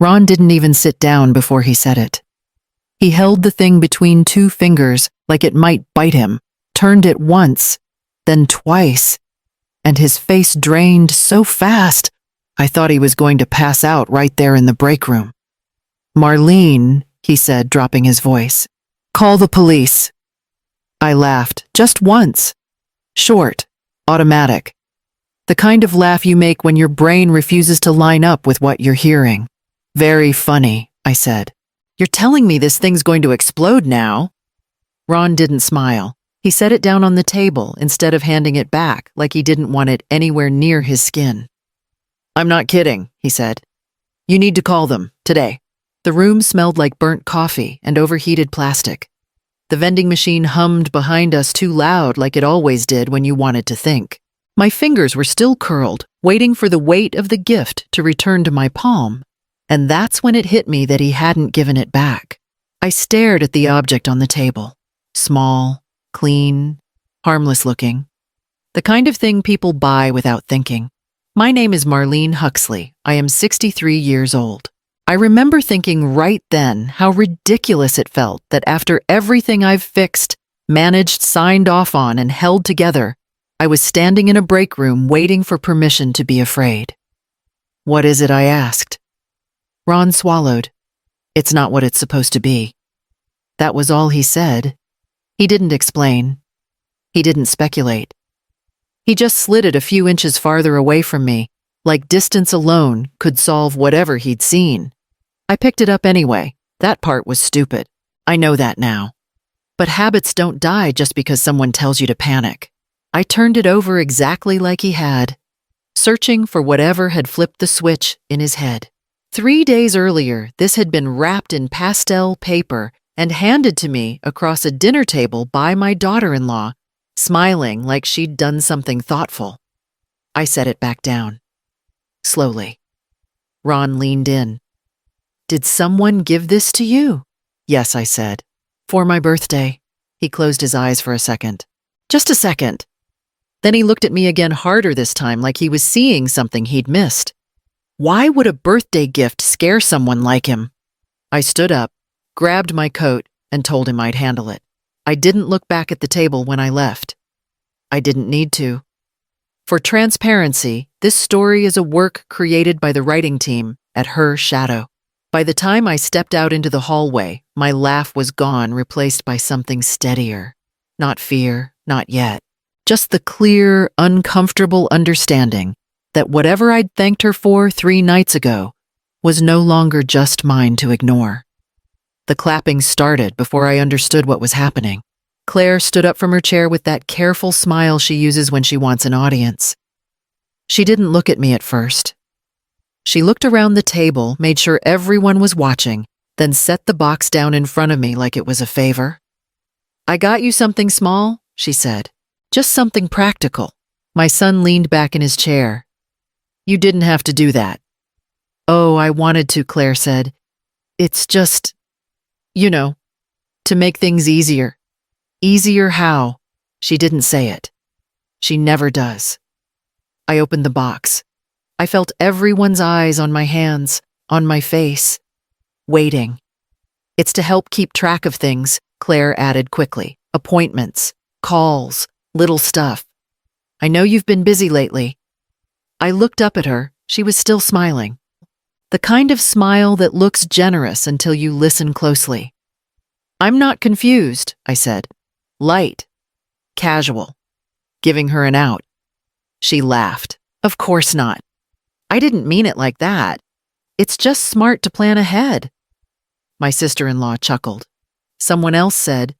Ron didn't even sit down before he said it. He held the thing between two fingers like it might bite him, turned it once, then twice, and his face drained so fast I thought he was going to pass out right there in the break room. "Marlene," he said, dropping his voice, "call the police." I laughed, just once. Short, automatic. The kind of laugh you make when your brain refuses to line up with what you're hearing. "Very funny," I said. "You're telling me this thing's going to explode now?" Ron didn't smile. He set it down on the table instead of handing it back like he didn't want it anywhere near his skin. "I'm not kidding," he said. "You need to call them, today." The room smelled like burnt coffee and overheated plastic. The vending machine hummed behind us too loud like it always did when you wanted to think. My fingers were still curled, waiting for the weight of the gift to return to my palm, and that's when it hit me that he hadn't given it back. I stared at the object on the table. Small, clean, harmless looking. The kind of thing people buy without thinking. My name is Marlene Huxley. I am 63 years old. I remember thinking right then how ridiculous it felt that after everything I've fixed, managed, signed off on, and held together, I was standing in a break room waiting for permission to be afraid. "What is it?" I asked. Ron swallowed. "It's not what it's supposed to be." That was all he said. He didn't explain. He didn't speculate. He just slid it a few inches farther away from me, like distance alone could solve whatever he'd seen. I picked it up anyway. That part was stupid. I know that now. But habits don't die just because someone tells you to panic. I turned it over exactly like he had, searching for whatever had flipped the switch in his head. 3 days earlier, this had been wrapped in pastel paper and handed to me across a dinner table by my daughter-in-law, smiling like she'd done something thoughtful. I set it back down. Slowly. Ron leaned in. "Did someone give this to you?" "Yes," I said. "For my birthday." He closed his eyes for a second. "Just a second." Then he looked at me again harder this time, like he was seeing something he'd missed. Why would a birthday gift scare someone like him? I stood up, grabbed my coat, and told him I'd handle it. I didn't look back at the table when I left. I didn't need to. For transparency, this story is a work created by the writing team at Her Shadow. By the time I stepped out into the hallway, my laugh was gone, replaced by something steadier. Not fear, not yet. Just the clear, uncomfortable understanding that whatever I'd thanked her for 3 nights ago was no longer just mine to ignore. The clapping started before I understood what was happening. Claire stood up from her chair with that careful smile she uses when she wants an audience. She didn't look at me at first. She looked around the table, made sure everyone was watching, then set the box down in front of me like it was a favor. "I got you something small," she said. "Just something practical." My son leaned back in his chair. "You didn't have to do that." "Oh, I wanted to," Claire said. "It's just, to make things easier." "Easier how?" She didn't say it. She never does. I opened the box. I felt everyone's eyes on my hands, on my face, waiting. "It's to help keep track of things," Claire added quickly. "Appointments, calls, little stuff. I know you've been busy lately." I looked up at her. She was still smiling. The kind of smile that looks generous until you listen closely. "I'm not confused," I said. "Light. Casual. Giving her an out." She laughed. "Of course not. I didn't mean it like that. It's just smart to plan ahead." My sister-in-law chuckled. Someone else said,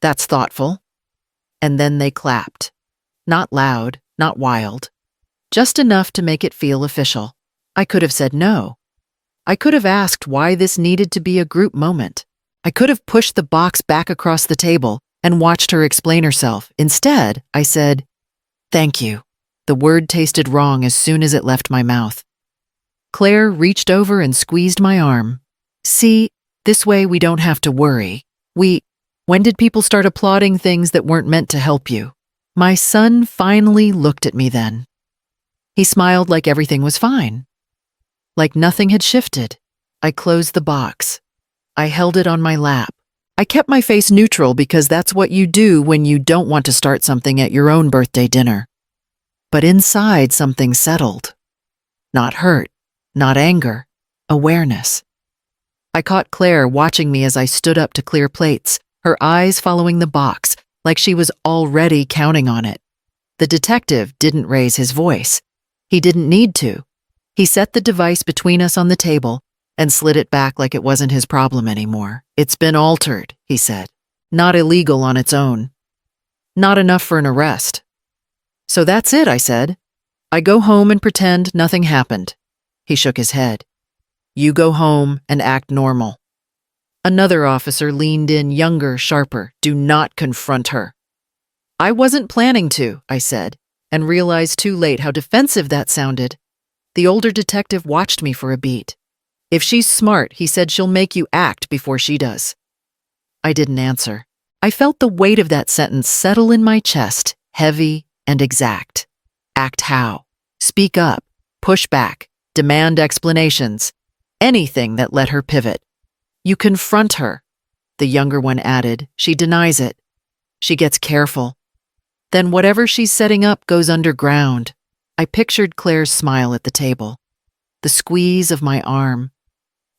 "That's thoughtful." And then they clapped. Not loud, not wild. Just enough to make it feel official. I could have said no. I could have asked why this needed to be a group moment. I could have pushed the box back across the table and watched her explain herself. Instead, I said, "Thank you." The word tasted wrong as soon as it left my mouth. Claire reached over and squeezed my arm. "See, this way we don't have to worry. When did people start applauding things that weren't meant to help you?" My son finally looked at me then. He smiled like everything was fine. Like nothing had shifted. I closed the box. I held it on my lap. I kept my face neutral because that's what you do when you don't want to start something at your own birthday dinner. But inside, something settled. Not hurt, not anger, awareness. I caught Claire watching me as I stood up to clear plates, her eyes following the box, like she was already counting on it. The detective didn't raise his voice. He didn't need to. He set the device between us on the table and slid it back like it wasn't his problem anymore. It's been altered, he said. Not illegal on its own. Not enough for an arrest. So that's it, I said. I go home and pretend nothing happened. He shook his head. You go home and act normal. Another officer leaned in, younger, sharper. Do not confront her. I wasn't planning to, I said, and realized too late how defensive that sounded. The older detective watched me for a beat. If she's smart, he said, she'll make you act before she does. I didn't answer. I felt the weight of that sentence settle in my chest, heavy and exact. Act how? Speak up, push back, demand explanations, anything that let her pivot. You confront her, the younger one added. She denies it. She gets careful. Then whatever she's setting up goes underground. I pictured Claire's smile at the table, the squeeze of my arm,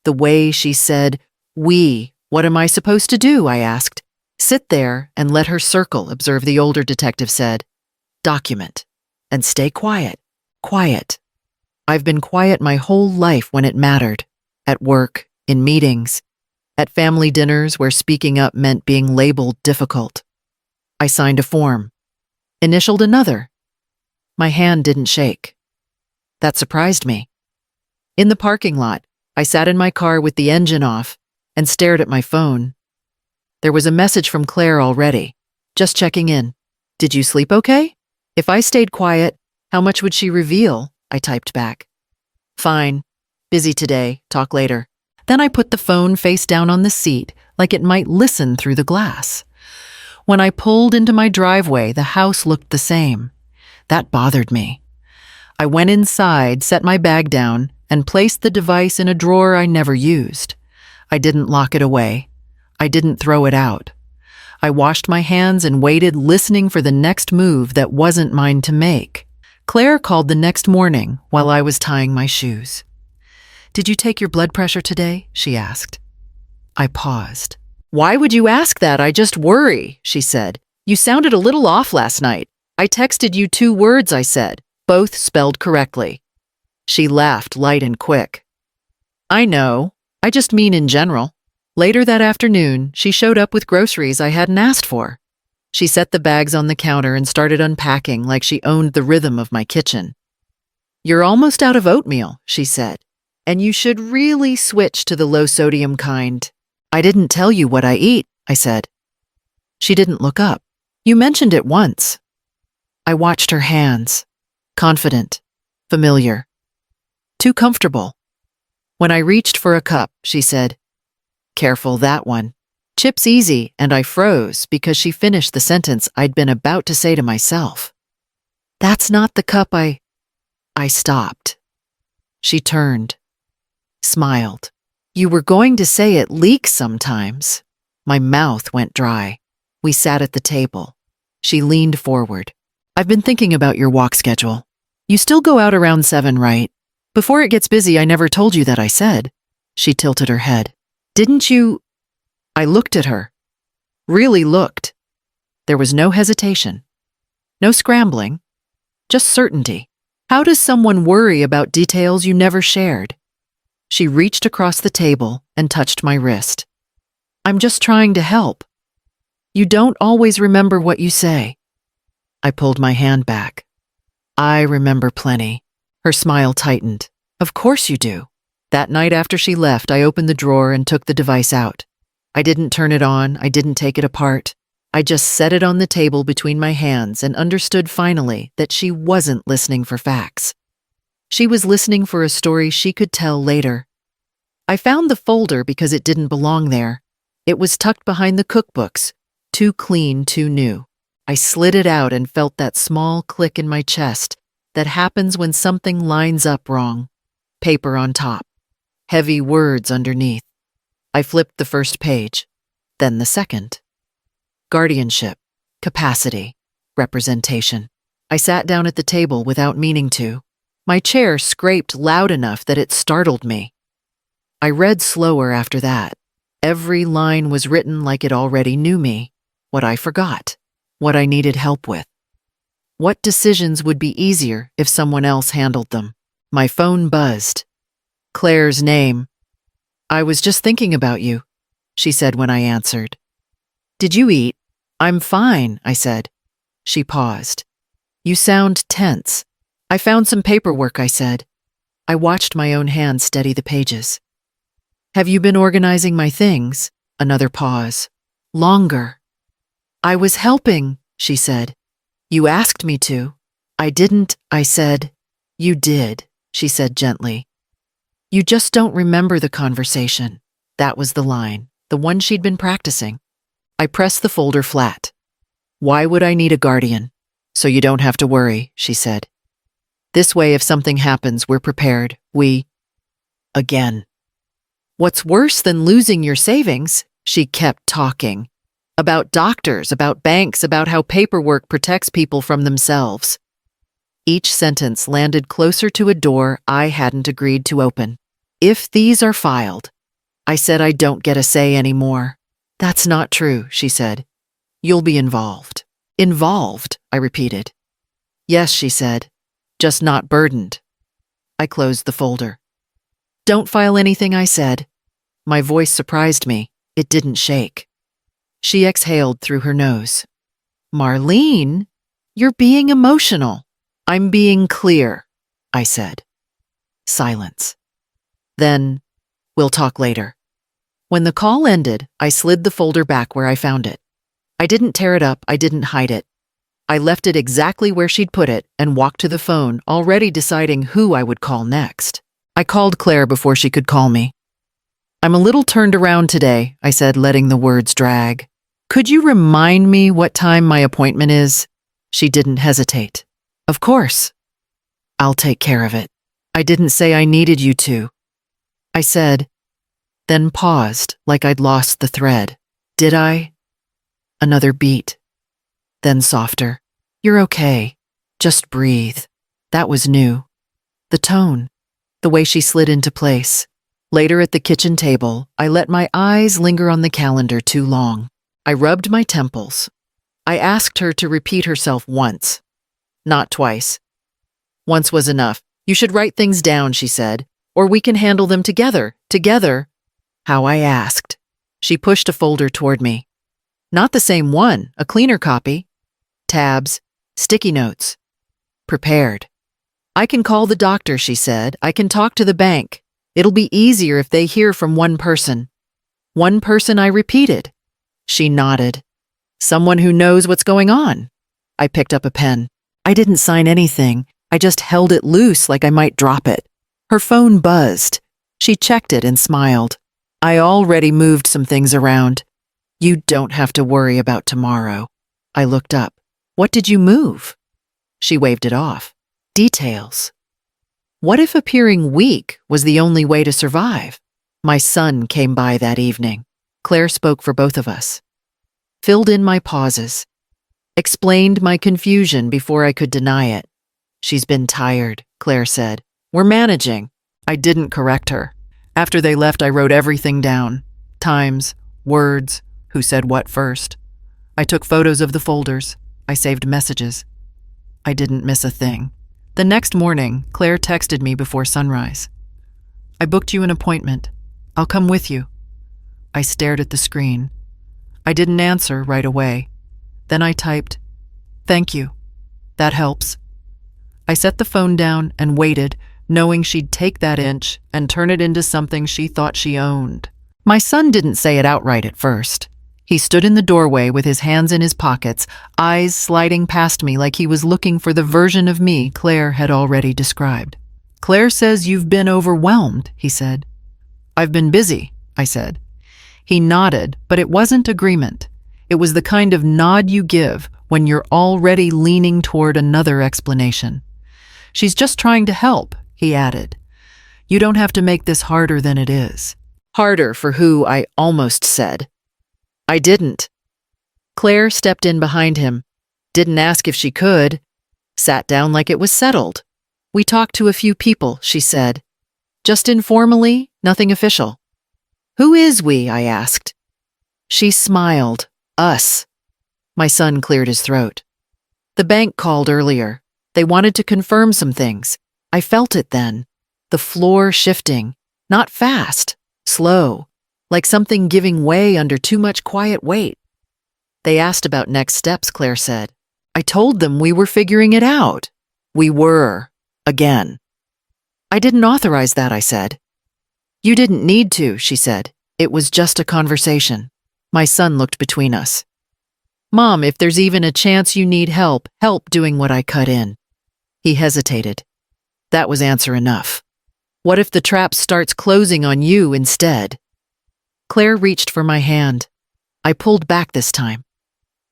the way she said, "We, what am I supposed to do?" I asked. Sit there and let her circle, observed the older detective said. Document. And stay quiet. Quiet. I've been quiet my whole life when it mattered. At work, in meetings, at family dinners where speaking up meant being labeled difficult. I signed a form. Initialed another. My hand didn't shake. That surprised me. In the parking lot, I sat in my car with the engine off and stared at my phone. There was a message from Claire already. Just checking in. Did you sleep okay? If I stayed quiet, how much would she reveal? I typed back. Fine. Busy today. Talk later. Then I put the phone face down on the seat like it might listen through the glass. When I pulled into my driveway, the house looked the same. That bothered me. I went inside, set my bag down, and placed the device in a drawer I never used. I didn't lock it away. I didn't throw it out. I washed my hands and waited, listening for the next move that wasn't mine to make. Claire called the next morning while I was tying my shoes. Did you take your blood pressure today? She asked. I paused. Why would you ask that? I just worry, she said. You sounded a little off last night. I texted you 2 words, I said, both spelled correctly. She laughed light and quick. I know. I just mean in general. Later that afternoon, she showed up with groceries I hadn't asked for. She set the bags on the counter and started unpacking like she owned the rhythm of my kitchen. You're almost out of oatmeal, she said, and you should really switch to the low-sodium kind. I didn't tell you what I eat, I said. She didn't look up. You mentioned it once. I watched her hands. Confident. Familiar. Too comfortable. When I reached for a cup, she said, Careful, that one. Chip's easy, and I froze because she finished the sentence I'd been about to say to myself. That's not the cup I stopped. She turned. Smiled. You were going to say it leaks sometimes. My mouth went dry. We sat at the table. She leaned forward. I've been thinking about your walk schedule. You still go out around 7, right? Before it gets busy, I never told you that, I said. She tilted her head. Didn't you? I looked at her. Really looked. There was no hesitation. No scrambling. Just certainty. How does someone worry about details you never shared? She reached across the table and touched my wrist. I'm just trying to help. You don't always remember what you say. I pulled my hand back. I remember plenty. Her smile tightened. Of course you do. That night after she left, I opened the drawer and took the device out. I didn't turn it on. I didn't take it apart. I just set it on the table between my hands and understood finally that she wasn't listening for facts. She was listening for a story she could tell later. I found the folder because it didn't belong there. It was tucked behind the cookbooks, too clean, too new. I slid it out and felt that small click in my chest that happens when something lines up wrong. Paper on top. heavy words underneath. I flipped the first page, then the second. Guardianship, capacity, representation. I sat down at the table without meaning to. My chair scraped loud enough that it startled me. I read slower after that. Every line was written like it already knew me, what I forgot, what I needed help with. What decisions would be easier if someone else handled them? My phone buzzed. Claire's name. "I was just thinking about you," she said when I answered. "Did you eat?" "I'm fine," I said. She paused. "You sound tense." "I found some paperwork," I said. I watched my own hand steady the pages. "Have you been organizing my things?" Another pause. "Longer." "I was helping," she said. "You asked me to." "I didn't," I said. "You did," she said gently. "You just don't remember the conversation." That was the line, the one she'd been practicing. I pressed the folder flat. "Why would I need a guardian?" "So you don't have to worry," she said. "This way, if something happens, we're prepared. Again. What's worse than losing your savings?" She kept talking. About doctors, about banks, about how paperwork protects people from themselves. Each sentence landed closer to a door I hadn't agreed to open. "If these are filed," I said, "I don't get a say anymore." "That's not true," she said. "You'll be involved." "Involved," I repeated. "Yes," she said, "just not burdened." I closed the folder. "Don't file anything," I said. My voice surprised me. It didn't shake. She exhaled through her nose. "Marlene, you're being emotional." "I'm being clear," I said. Silence. Then, "We'll talk later." When the call ended, I slid the folder back where I found it. I didn't tear it up, I didn't hide it. I left it exactly where she'd put it and walked to the phone, already deciding who I would call next. I called Claire before she could call me. "I'm a little turned around today," I said, letting the words drag. "Could you remind me what time my appointment is?" She didn't hesitate. "Of course. I'll take care of it. I didn't say I needed you to." I said, then paused like I'd lost the thread. "Did I?" Another beat. Then softer. "You're okay. Just breathe." That was new. The tone. The way she slid into place. Later at the kitchen table, I let my eyes linger on the calendar too long. I rubbed my temples. I asked her to repeat herself once. Not twice. Once was enough. "You should write things down," she said, "or we can handle them together. Together." How I asked. She pushed a folder toward me. Not the same one, a cleaner copy. Tabs, sticky notes. Prepared. "I can call the doctor," she said. "I can talk to the bank. It'll be easier if they hear from one person." "One person," I repeated. She nodded. "Someone who knows what's going on." I picked up a pen. I didn't sign anything. I just held it loose like I might drop it. Her phone buzzed. She checked it and smiled. "I already moved some things around. You don't have to worry about tomorrow." I looked up. "What did you move?" She waved it off. "Details." What if appearing weak was the only way to survive? My son came by that evening. Claire spoke for both of us. Filled in my pauses. Explained my confusion before I could deny it. "She's been tired," Claire said. "We're managing." I didn't correct her. After they left, I wrote everything down. Times, words, who said what first. I took photos of the folders. I saved messages. I didn't miss a thing. The next morning, Claire texted me before sunrise. "I booked you an appointment. I'll come with you." I stared at the screen. I didn't answer right away. Then I typed, "Thank you. That helps." I set the phone down and waited, knowing she'd take that inch and turn it into something she thought she owned. My son didn't say it outright at first. He stood in the doorway with his hands in his pockets, eyes sliding past me like he was looking for the version of me Claire had already described. "Claire says you've been overwhelmed," he said. "I've been busy," I said. He nodded, but it wasn't agreement. It was the kind of nod you give when you're already leaning toward another explanation. "She's just trying to help," he added. You don't have to make this harder than it is. Harder for who, I almost said. I didn't. Claire stepped in behind him, didn't ask if she could, sat down like it was settled. We talked to a few people, she said. Just informally, nothing official. Who is we? I asked. She smiled. Us. My son cleared his throat. The bank called earlier. They wanted to confirm some things. I felt it then. The floor shifting. Not fast. Slow. Like something giving way under too much quiet weight. They asked about next steps, Claire said. I told them we were figuring it out. We were. Again. I didn't authorize that, I said. You didn't need to, she said. It was just a conversation. My son looked between us. Mom, if there's even a chance you need help doing what I cut in. He hesitated. That was answer enough. What if the trap starts closing on you instead? Claire reached for my hand. I pulled back this time.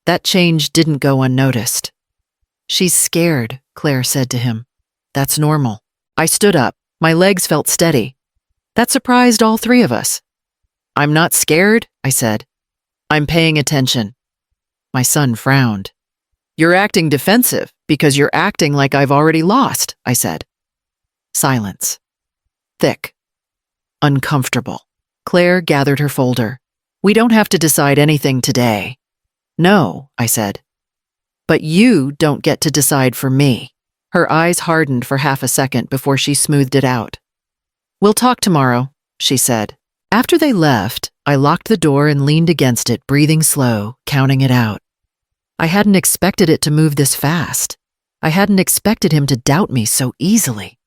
That change didn't go unnoticed. She's scared, Claire said to him. That's normal. I stood up. My legs felt steady. That surprised all three of us. I'm not scared, I said. I'm paying attention. My son frowned. You're acting defensive because you're acting like I've already lost, I said. Silence. Thick. Uncomfortable. Claire gathered her folder. We don't have to decide anything today. No, I said. But you don't get to decide for me. Her eyes hardened for half a second before she smoothed it out. We'll talk tomorrow, she said. After they left, I locked the door and leaned against it, breathing slow, counting it out. I hadn't expected it to move this fast. I hadn't expected him to doubt me so easily.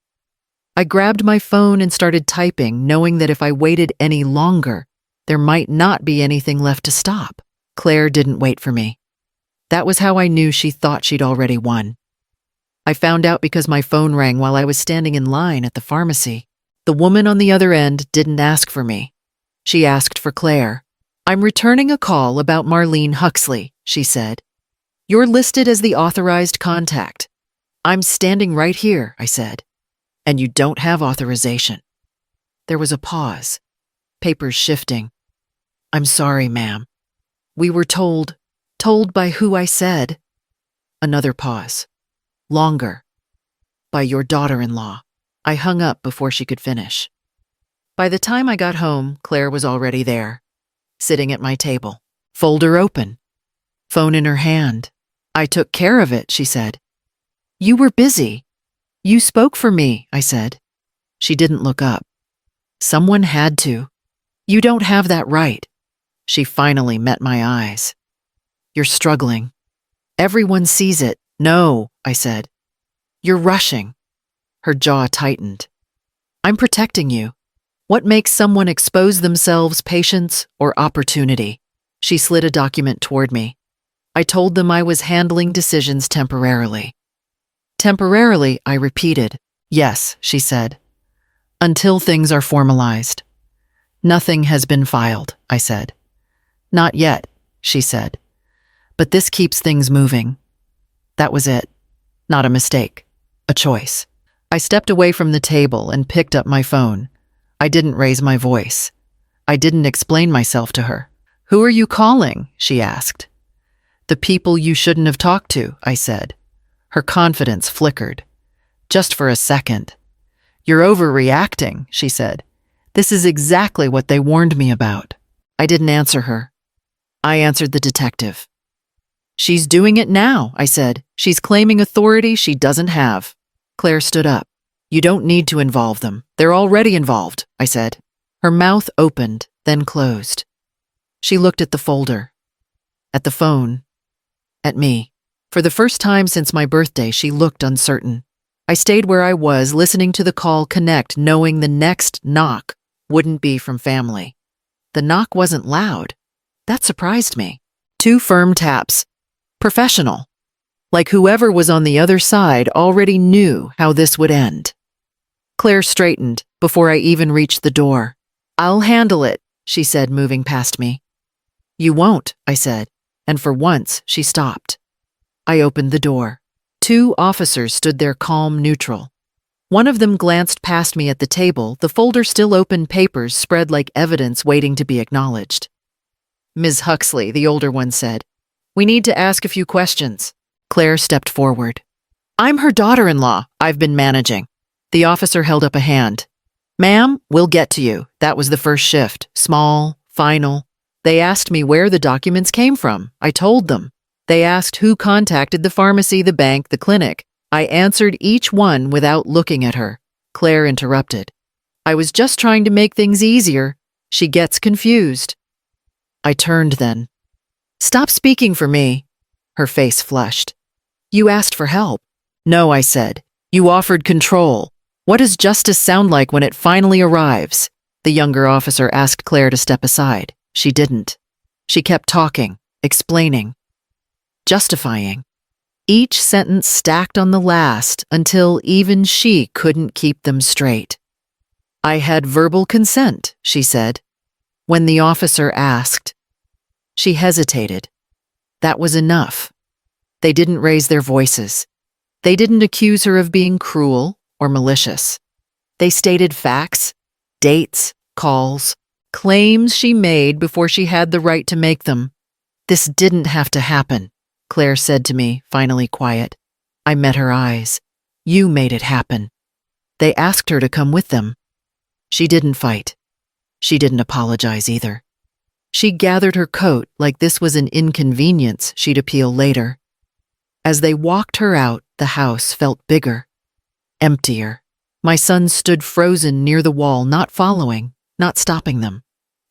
I grabbed my phone and started typing, knowing that if I waited any longer, there might not be anything left to stop. Claire didn't wait for me. That was how I knew she thought she'd already won. I found out because my phone rang while I was standing in line at the pharmacy. The woman on the other end didn't ask for me. She asked for Claire. I'm returning a call about Marlene Huxley, she said. You're listed as the authorized contact. I'm standing right here, I said. And you don't have authorization. There was a pause. Papers shifting. I'm sorry, ma'am. We were told by who I said. Another pause. Longer. By your daughter-in-law. I hung up before she could finish. By the time I got home, Claire was already there, sitting at my table, folder open, phone in her hand. I took care of it, she said. You were busy. You spoke for me, I said. She didn't look up. Someone had to. You don't have that right. She finally met my eyes. You're struggling. Everyone sees it. No, I said. You're rushing. Her jaw tightened. I'm protecting you. What makes someone expose themselves, patience or opportunity? She slid a document toward me. I told them I was handling decisions temporarily. Temporarily, I repeated. Yes, she said. Until things are formalized. Nothing has been filed, I said. Not yet, she said. But this keeps things moving. That was it. Not a mistake. A choice. I stepped away from the table and picked up my phone. I didn't raise my voice. I didn't explain myself to her. Who are you calling? She asked. The people you shouldn't have talked to, I said. Her confidence flickered. Just for a second. You're overreacting, she said. This is exactly what they warned me about. I didn't answer her. I answered the detective. She's doing it now, I said. She's claiming authority she doesn't have. Claire stood up. You don't need to involve them. They're already involved, I said. Her mouth opened, then closed. She looked at the folder. At the phone. At me. For the first time since my birthday, she looked uncertain. I stayed where I was, listening to the call connect, knowing the next knock wouldn't be from family. The knock wasn't loud. That surprised me. 2 firm taps. Professional. Like whoever was on the other side already knew how this would end. Claire straightened before I even reached the door. I'll handle it, she said, moving past me. You won't, I said, and for once she stopped. I opened the door. 2 officers stood there calm, neutral. One of them glanced past me at the table, the folder still open, papers spread like evidence waiting to be acknowledged. "Ms. Huxley," the older one said, "we need to ask a few questions." Claire stepped forward. "I'm her daughter-in-law. I've been managing." The officer held up a hand. "Ma'am, we'll get to you. That was the first shift. Small, final. They asked me where the documents came from. I told them. They asked who contacted the pharmacy, the bank, the clinic. I answered each one without looking at her." Claire interrupted. "I was just trying to make things easier. She gets confused." I turned then. "Stop speaking for me." Her face flushed. "You asked for help." "No," I said. "You offered control. What does justice sound like when it finally arrives?" The younger officer asked Claire to step aside. She didn't. She kept talking, explaining, justifying. Each sentence stacked on the last until even she couldn't keep them straight. "I had verbal consent," she said. When the officer asked, she hesitated. That was enough. They didn't raise their voices. They didn't accuse her of being cruel or malicious. They stated facts, dates, calls, claims she made before she had the right to make them. "This didn't have to happen," Claire said to me, finally quiet. I met her eyes. "You made it happen." They asked her to come with them. She didn't fight. She didn't apologize either. She gathered her coat like this was an inconvenience she'd appeal later. As they walked her out, the house felt bigger, emptier. My son stood frozen near the wall, not following, not stopping them.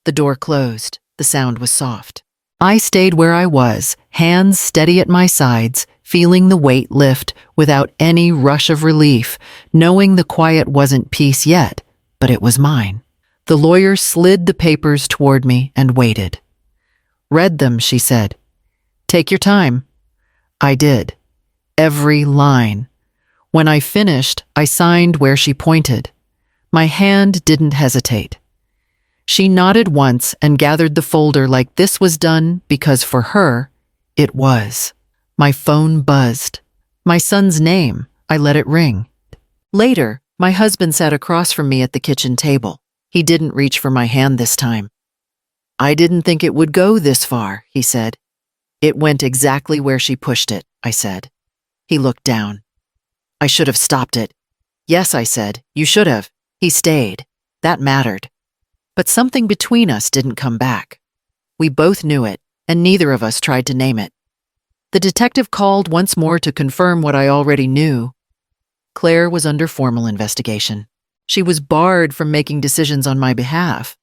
The door closed. The sound was soft. I stayed where I was, hands steady at my sides, feeling the weight lift without any rush of relief, knowing the quiet wasn't peace yet, but it was mine. The lawyer slid the papers toward me and waited. "Read them," she said. "Take your time." I did. Every line. When I finished, I signed where she pointed. My hand didn't hesitate. She nodded once and gathered the folder like this was done because for her, it was. My phone buzzed. My son's name. I let it ring. Later, my husband sat across from me at the kitchen table. He didn't reach for my hand this time. "I didn't think it would go this far," he said. "It went exactly where she pushed it," I said. He looked down. "I should have stopped it." "Yes," I said, "you should have." He stayed. That mattered. But something between us didn't come back. We both knew it, and neither of us tried to name it. The detective called once more to confirm what I already knew. Claire was under formal investigation. She was barred from making decisions on my behalf.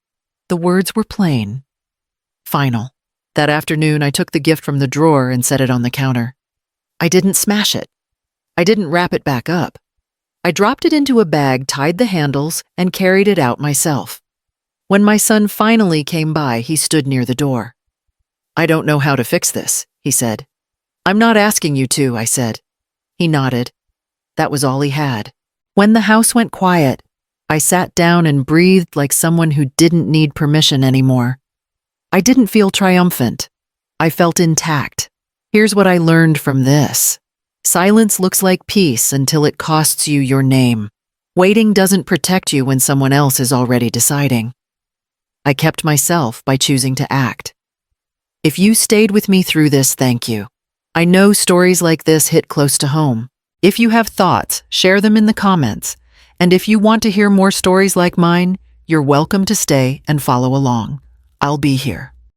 The words were plain. Final. That afternoon, I took the gift from the drawer and set it on the counter. I didn't smash it. I didn't wrap it back up. I dropped it into a bag, tied the handles, and carried it out myself. When my son finally came by, he stood near the door. "I don't know how to fix this," he said. "I'm not asking you to," I said. He nodded. That was all he had. When the house went quiet, I sat down and breathed like someone who didn't need permission anymore. I didn't feel triumphant. I felt intact. Here's what I learned from this. Silence looks like peace until it costs you your name. Waiting doesn't protect you when someone else is already deciding. I kept myself by choosing to act. If you stayed with me through this, thank you. I know stories like this hit close to home. If you have thoughts, share them in the comments. And if you want to hear more stories like mine, you're welcome to stay and follow along. I'll be here.